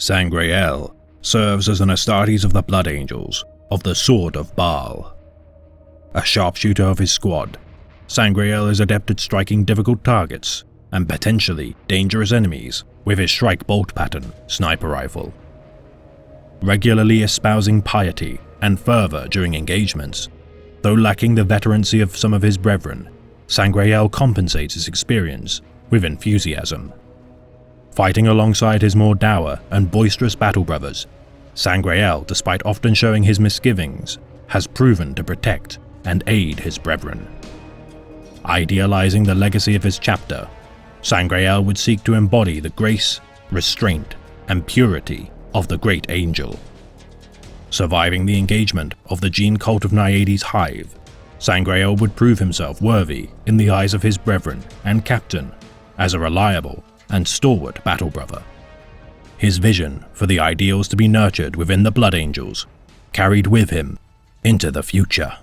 Sangreal serves as an Astartes of the Blood Angels of the Sword of Baal. A sharpshooter of his squad, Sangreal is adept at striking difficult targets and potentially dangerous enemies with his strike bolt pattern sniper rifle. Regularly espousing piety and fervor during engagements, though lacking the veterancy of some of his brethren, Sangreal compensates his experience with enthusiasm. Fighting alongside his more dour and boisterous battle brothers, Sangreal, despite often showing his misgivings, has proven to protect and aid his brethren. Idealizing the legacy of his chapter, Sangreal would seek to embody the grace, restraint, and purity of the great angel. Surviving the engagement of the Gene Cult of Naiades' hive, Sangreal would prove himself worthy in the eyes of his brethren and captain as a reliable and stalwart battle brother. His vision for the ideals to be nurtured within the Blood Angels carried with him into the future.